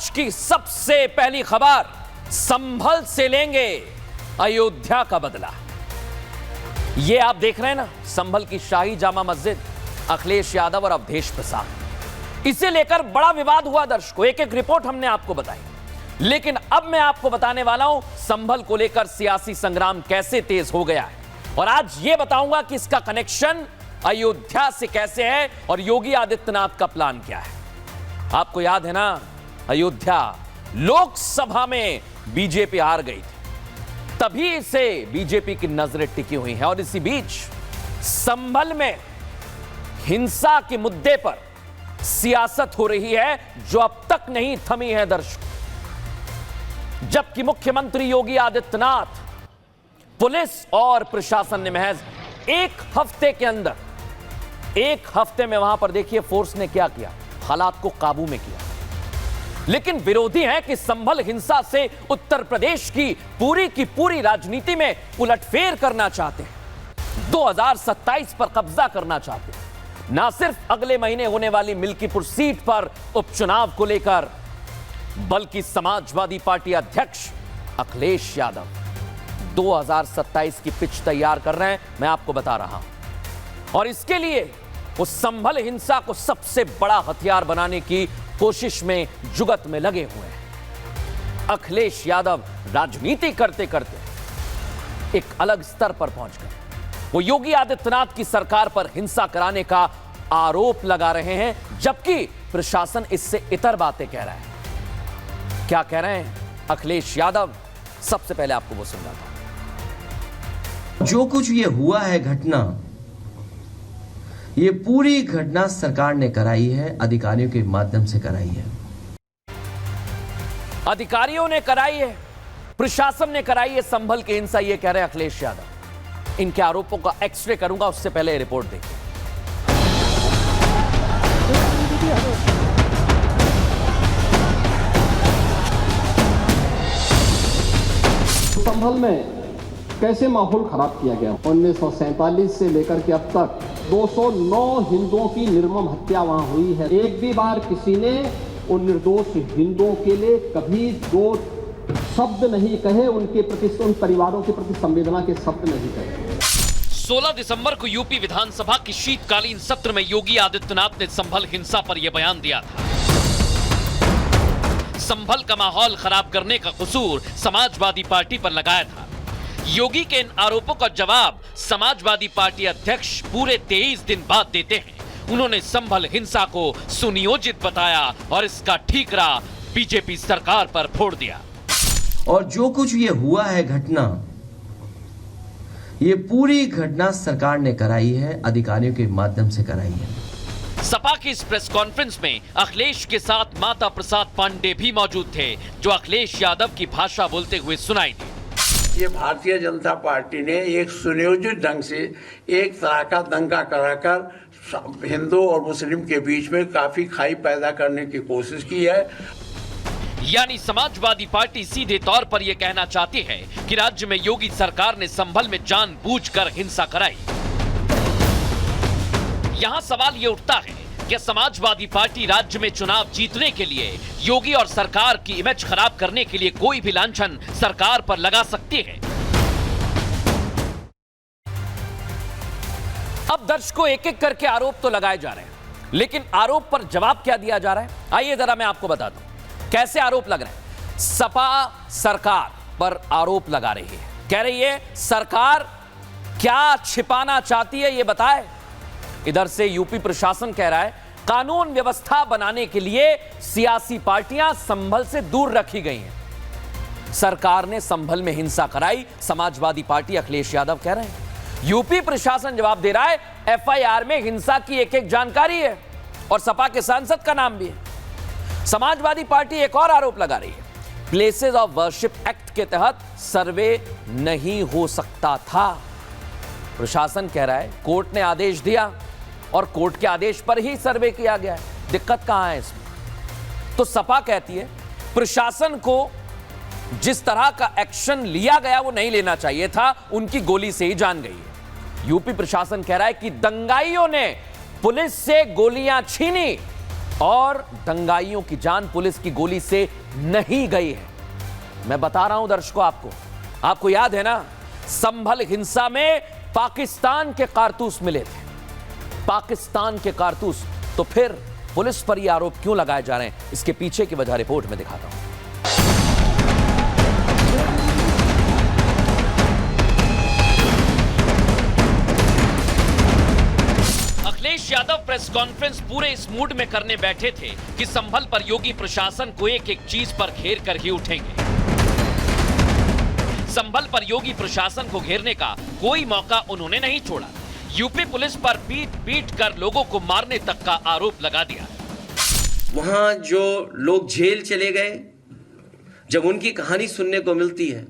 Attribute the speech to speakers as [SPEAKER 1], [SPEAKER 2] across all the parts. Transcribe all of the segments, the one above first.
[SPEAKER 1] आज की सबसे पहली खबर, संभल से लेंगे अयोध्या का बदला। ये आप देख रहे हैं ना, संभल की शाही जामा मस्जिद, अखिलेश यादव और अवधेश प्रसाद, इसे लेकर बड़ा विवाद हुआ। दर्शकों, एक एक रिपोर्ट हमने आपको बताई, लेकिन अब मैं आपको बताने वाला हूं संभल को लेकर सियासी संग्राम कैसे तेज हो गया है, और आज यह बताऊंगा कि इसका कनेक्शन अयोध्या से कैसे है और योगी आदित्यनाथ का प्लान क्या है। आपको याद है ना, अयोध्या लोकसभा में बीजेपी हार गई थी, तभी से बीजेपी की नजरें टिकी हुई हैं। और इसी बीच संभल में हिंसा के मुद्दे पर सियासत हो रही है जो अब तक नहीं थमी है दर्शकों। जबकि मुख्यमंत्री योगी आदित्यनाथ, पुलिस और प्रशासन ने महज एक हफ्ते के अंदर, एक हफ्ते में वहां पर देखिए फोर्स ने क्या किया, हालात को काबू में किया। लेकिन विरोधी हैं कि संभल हिंसा से उत्तर प्रदेश की पूरी राजनीति में उलटफेर करना चाहते हैं, 2027 पर कब्जा करना चाहते हैं। ना सिर्फ अगले महीने होने वाली मिल्कीपुर सीट पर उपचुनाव को लेकर, बल्कि समाजवादी पार्टी अध्यक्ष अखिलेश यादव 2027 की पिच तैयार कर रहे हैं, मैं आपको बता रहा हूं। और इसके लिए वो संभल हिंसा को सबसे बड़ा हथियार बनाने की कोशिश में, जुगत में लगे हुए हैं। अखिलेश यादव राजनीति करते करते एक अलग स्तर पर पहुंच गए। वो योगी आदित्यनाथ की सरकार पर हिंसा कराने का आरोप लगा रहे हैं, जबकि प्रशासन इससे इतर बातें कह रहा है। क्या कह रहे हैं अखिलेश यादव, सबसे पहले आपको वो सुनवाता हूं।
[SPEAKER 2] जो कुछ ये हुआ है घटना, ये पूरी घटना सरकार ने कराई है, अधिकारियों के माध्यम से कराई है।
[SPEAKER 1] अधिकारियों ने कराई है, प्रशासन ने कराई है संभल की हिंसा, ये कह रहे हैं अखिलेश यादव। इनके आरोपों का एक्सरे करूंगा, उससे पहले रिपोर्ट देखिए।
[SPEAKER 3] संभल में कैसे माहौल खराब किया गया। 1947 से लेकर के अब तक 209 हिंदुओं की निर्मम हत्या वहां हुई है। एक भी बार किसी ने उन निर्दोष हिंदुओं के लिए कभी दो शब्द नहीं कहे, उनके प्रति, उन परिवारों के प्रति संवेदना के शब्द नहीं कहे।
[SPEAKER 1] 16 दिसंबर को यूपी विधानसभा की शीतकालीन सत्र में योगी आदित्यनाथ ने संभल हिंसा पर यह बयान दिया था। संभल का माहौल खराब करने का कसूर समाजवादी पार्टी पर लगाया था। योगी के इन आरोपों का जवाब समाजवादी पार्टी अध्यक्ष पूरे 23 दिन बाद देते हैं। उन्होंने संभल हिंसा को सुनियोजित बताया और इसका ठीकरा बीजेपी सरकार पर फोड़ दिया।
[SPEAKER 2] और जो कुछ ये हुआ है घटना, ये पूरी घटना सरकार ने कराई है, अधिकारियों के माध्यम से कराई है।
[SPEAKER 1] सपा की इस प्रेस कॉन्फ्रेंस में अखिलेश के साथ माता प्रसाद पांडे भी मौजूद थे, जो अखिलेश यादव की भाषा बोलते हुए सुनाई दी।
[SPEAKER 4] ये भारतीय जनता पार्टी ने एक सुनियोजित ढंग से एक तरह का दंगा कराकर हिंदू और मुस्लिम के बीच में काफी खाई पैदा करने की कोशिश की है।
[SPEAKER 1] यानी समाजवादी पार्टी सीधे तौर पर यह कहना चाहती है कि राज्य में योगी सरकार ने संभल में जानबूझकर हिंसा कराई। यहां सवाल यह उठता है कि समाजवादी पार्टी राज्य में चुनाव जीतने के लिए योगी और सरकार की इमेज खराब करने के लिए कोई भी लांछन सरकार पर लगा सकती है। अब दर्शकों, एक एक करके आरोप तो लगाए जा रहे हैं, लेकिन आरोप पर जवाब क्या दिया जा रहा है, आइए जरा मैं आपको बता दूं कैसे आरोप लग रहे हैं। सपा सरकार पर आरोप लगा रही है, कह रही है सरकार क्या छिपाना चाहती है ये बताए। इधर से यूपी प्रशासन कह रहा है कानून व्यवस्था बनाने के लिए सियासी पार्टियां संभल से दूर रखी गई हैं। सरकार ने संभल में हिंसा कराई, समाजवादी पार्टी अखिलेश यादव कह रहे हैं। यूपी प्रशासन जवाब दे रहा है एफआईआर में हिंसा की एक एक जानकारी है और सपा के सांसद का नाम भी है। समाजवादी पार्टी एक और आरोप लगा रही है, प्लेसेस ऑफ वर्शिप एक्ट के तहत सर्वे नहीं हो सकता था। प्रशासन कह रहा है कोर्ट ने आदेश दिया और कोर्ट के आदेश पर ही सर्वे किया गया है, दिक्कत कहां है इसमें। तो सपा कहती है प्रशासन को जिस तरह का एक्शन लिया गया वो नहीं लेना चाहिए था, उनकी गोली से ही जान गई है। यूपी प्रशासन कह रहा है कि दंगाइयों ने पुलिस से गोलियां छीनी और दंगाइयों की जान पुलिस की गोली से नहीं गई है। मैं बता रहा हूं दर्शकों, आपको याद है ना, संभल हिंसा में पाकिस्तान के कारतूस मिले थे, पाकिस्तान के कारतूस। तो फिर पुलिस पर यह आरोप क्यों लगाए जा रहे हैं, इसके पीछे की वजह रिपोर्ट में दिखाता हूं। अखिलेश यादव प्रेस कॉन्फ्रेंस पूरे इस मूड में करने बैठे थे कि संभल पर योगी प्रशासन को एक एक चीज पर घेर कर ही उठेंगे। संभल पर योगी प्रशासन को घेरने का कोई मौका उन्होंने नहीं छोड़ा। यूपी पुलिस पर पीट पीट कर लोगों को मारने तक का आरोप लगा दिया।
[SPEAKER 2] वहां जो लोग जेल चले गए, जब उनकी कहानी सुनने को मिलती है,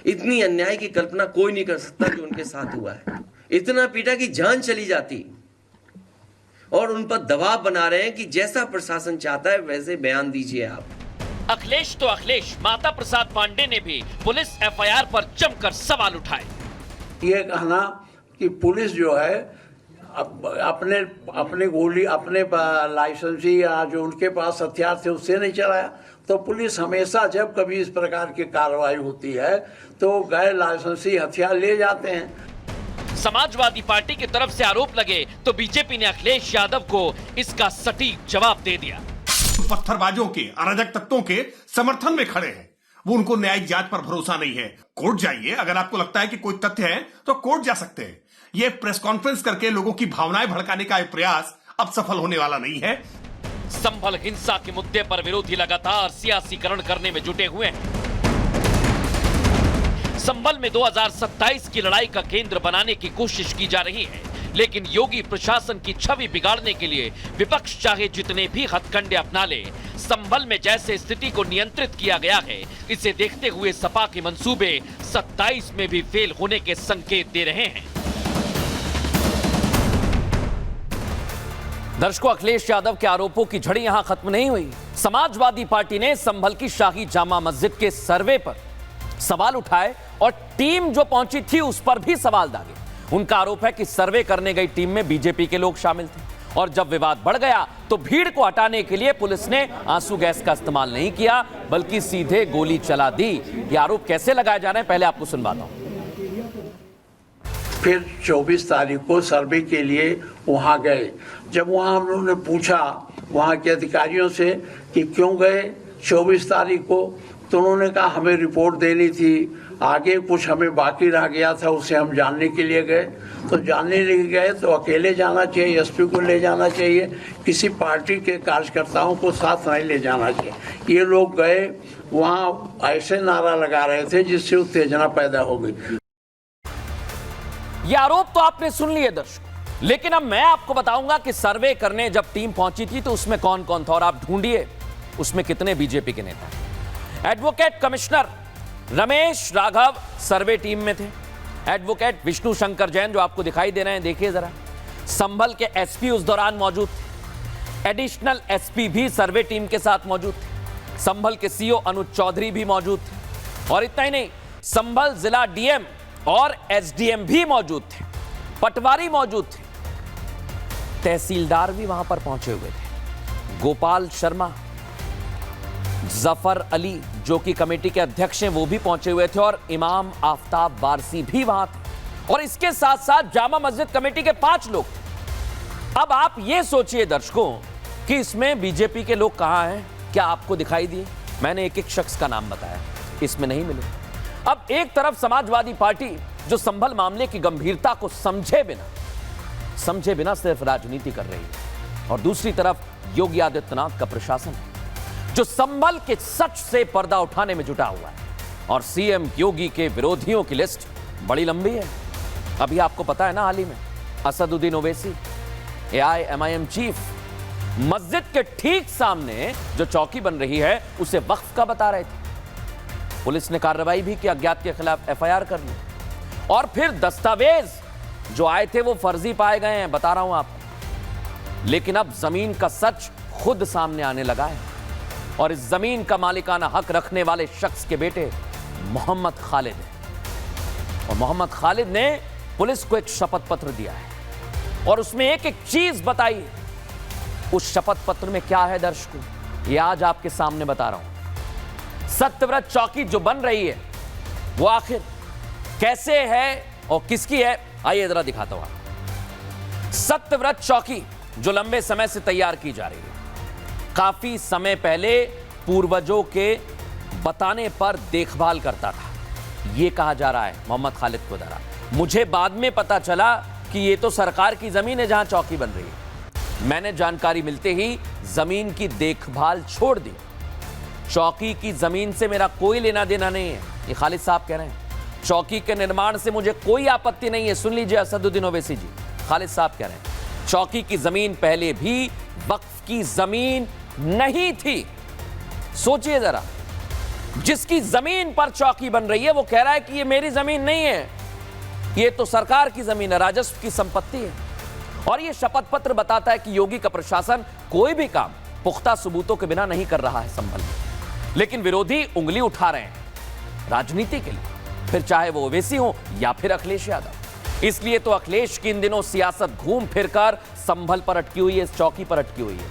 [SPEAKER 2] इतनी अन्याय की कल्पना कोई नहीं कर सकता कि उनके साथ हुआ है। इतना पीटा कि जान चली जाती, और उन पर दबाव बना रहे हैं कि जैसा प्रशासन चाहता है वैसे बयान दीजिए आप।
[SPEAKER 1] अखिलेश तो अखिलेश, माता प्रसाद पांडे ने भी पुलिस एफआईआर पर जमकर सवाल उठाए।
[SPEAKER 4] ये कहना कि पुलिस जो है अपने गोली, अपने लाइसेंसी या जो उनके पास हथियार थे उससे नहीं चलाया, तो पुलिस हमेशा जब कभी इस प्रकार की कार्रवाई होती है तो गैर लाइसेंसी हथियार ले जाते हैं।
[SPEAKER 1] समाजवादी पार्टी की तरफ से आरोप लगे तो बीजेपी ने अखिलेश यादव को इसका सटीक जवाब दे दिया।
[SPEAKER 5] पत्थरबाजों के, अराजक तत्वों के समर्थन में खड़े हैं, वो उनको न्यायिक जांच पर भरोसा नहीं है। कोर्ट जाइए, अगर आपको लगता है कि कोई तथ्य है तो कोर्ट जा सकते हैं। ये प्रेस कॉन्फ्रेंस करके लोगों की भावनाएं भड़काने का प्रयास अब सफल होने वाला नहीं है।
[SPEAKER 1] संभल हिंसा के मुद्दे पर विरोधी लगातार सियासीकरण करने में जुटे हुए हैं। संभल में 2027 की लड़ाई का केंद्र बनाने की कोशिश की जा रही है, लेकिन योगी प्रशासन की छवि बिगाड़ने के लिए विपक्ष चाहे जितने भी हथकंडे अपना ले, संभल में जैसे स्थिति को नियंत्रित किया गया है, इसे देखते हुए सपा के मंसूबे 27 में भी फेल होने के संकेत दे रहे हैं। दर्शकों, अखिलेश यादव के आरोपों की झड़ी यहां खत्म नहीं हुई। समाजवादी पार्टी ने संभल की शाही जामा मस्जिद के सर्वे पर सवाल उठाए और टीम जो पहुंची थी उस पर भी सवाल दागे। उनका आरोप है कि सर्वे करने गई टीम में बीजेपी के लोग शामिल थे, और जब विवाद बढ़ गया तो भीड़ को हटाने के लिए पुलिस ने आंसू गैस का इस्तेमाल नहीं किया, बल्कि सीधे गोली चला दी। ये आरोप कैसे लगाए जा रहे हैं, पहले आपको सुनवाता हूं।
[SPEAKER 4] फिर 24 तारीख को सर्वे के लिए वहां गए। जब वहां हम लोगों ने पूछा वहां के अधिकारियों से कि क्यों गए 24 तारीख को, तो उन्होंने कहा हमें रिपोर्ट देनी थी, आगे कुछ हमें बाकी रह गया था, उसे हम जानने के लिए गए। तो जानने के लिए गए तो अकेले जाना चाहिए, एसपी को ले जाना चाहिए, किसी पार्टी के कार्यकर्ताओं को साथ नहीं ले जाना चाहिए। ये लोग गए, वहाँ ऐसे नारा लगा रहे थे जिससे उत्तेजना पैदा हो गई।
[SPEAKER 1] ये आरोप तो आपने सुन लिए दर्शकों, लेकिन अब मैं आपको बताऊंगा कि सर्वे करने जब टीम पहुंची थी तो उसमें कौन कौन था, और आप ढूंढिए उसमें कितने बीजेपी के नेता। Advocate commissioner Ramesh Raghav survey team में थे। एडवोकेट विष्णु शंकर जैन जो आपको दिखाई दे रहे हैं, देखिए जरा, संभल के एसपी उस दौरान मौजूद थे। एडिशनल एसपी भी सर्वे टीम के साथ मौजूद थे। संभल के सीओ अनुज चौधरी भी मौजूद थे, और इतना ही नहीं, संभल जिला डीएम और एसडीएम भी मौजूद थे, पटवारी मौजूद थे, तहसीलदार भी वहां पर पहुंचे हुए थे। गोपाल शर्मा, जफर अली जो कि कमेटी के अध्यक्ष हैं, वो भी पहुंचे हुए थे, और इमाम आफ्ताब वारसी भी वहां थे, और इसके साथ साथ जामा मस्जिद कमेटी के 5 लोग थे। अब आप ये सोचिए दर्शकों कि इसमें बीजेपी के लोग कहां हैं, क्या आपको दिखाई दिए? मैंने एक एक शख्स का नाम बताया, इसमें नहीं मिले। अब एक तरफ समाजवादी पार्टी जो संभल मामले की गंभीरता को समझे बिना सिर्फ राजनीति कर रही है, और दूसरी तरफ योगी आदित्यनाथ का प्रशासन जो संभल के सच से पर्दा उठाने में जुटा हुआ है, और सीएम योगी के विरोधियों की लिस्ट बड़ी लंबी है। अभी आपको पता है ना, हाल ही में असदुद्दीन ओवैसी, एआईएमआईएम चीफ, मस्जिद के ठीक सामने जो चौकी बन रही है उसे वक्फ का बता रहे थे। पुलिस ने कार्रवाई भी की, अज्ञात के खिलाफ एफआईआर कर ली, और फिर दस्तावेज जो आए थे वो फर्जी पाए गए हैं, बता रहा हूं आपको। लेकिन अब जमीन का सच खुद सामने आने लगा है, और इस जमीन का मालिकाना हक रखने वाले शख्स के बेटे मोहम्मद खालिद है, और मोहम्मद खालिद ने पुलिस को एक शपथ पत्र दिया है, और उसमें एक एक चीज बताई उस शपथ पत्र में क्या है दर्शकों, ये आज आपके सामने बता रहा हूं। सत्यव्रत चौकी जो बन रही है वो आखिर कैसे है और किसकी है, आइए जरा दिखाता हूं आपको। सत्यव्रत चौकी जो लंबे समय से तैयार की जा रही है, काफी समय पहले पूर्वजों के बताने पर देखभाल करता था, यह कहा जा रहा है मोहम्मद खालिद के द्वारा। मुझे बाद में पता चला कि यह तो सरकार की जमीन है जहां चौकी बन रही है। मैंने जानकारी मिलते ही जमीन की देखभाल छोड़ दी। चौकी की जमीन से मेरा कोई लेना देना नहीं है, ये खालिद साहब कह रहे हैं। चौकी के निर्माण से मुझे कोई आपत्ति नहीं है। सुन लीजिए असदुद्दीन ओवैसी जी, खालिद साहब कह रहे हैं चौकी की जमीन पहले भी वक्फ की जमीन नहीं थी। सोचिए जरा, जिसकी जमीन पर चौकी बन रही है वो कह रहा है कि ये मेरी जमीन नहीं है, ये तो सरकार की जमीन है, राजस्व की संपत्ति है। और ये शपथ पत्र बताता है कि योगी का प्रशासन कोई भी काम पुख्ता सबूतों के बिना नहीं कर रहा है संभल में। लेकिन विरोधी उंगली उठा रहे हैं राजनीति के लिए, फिर चाहे वो ओवैसी हो या फिर अखिलेश यादव। इसलिए तो अखिलेश की इन दिनों सियासत घूम फिरकर संभल पर अटकी हुई है, इस चौकी पर अटकी हुई है।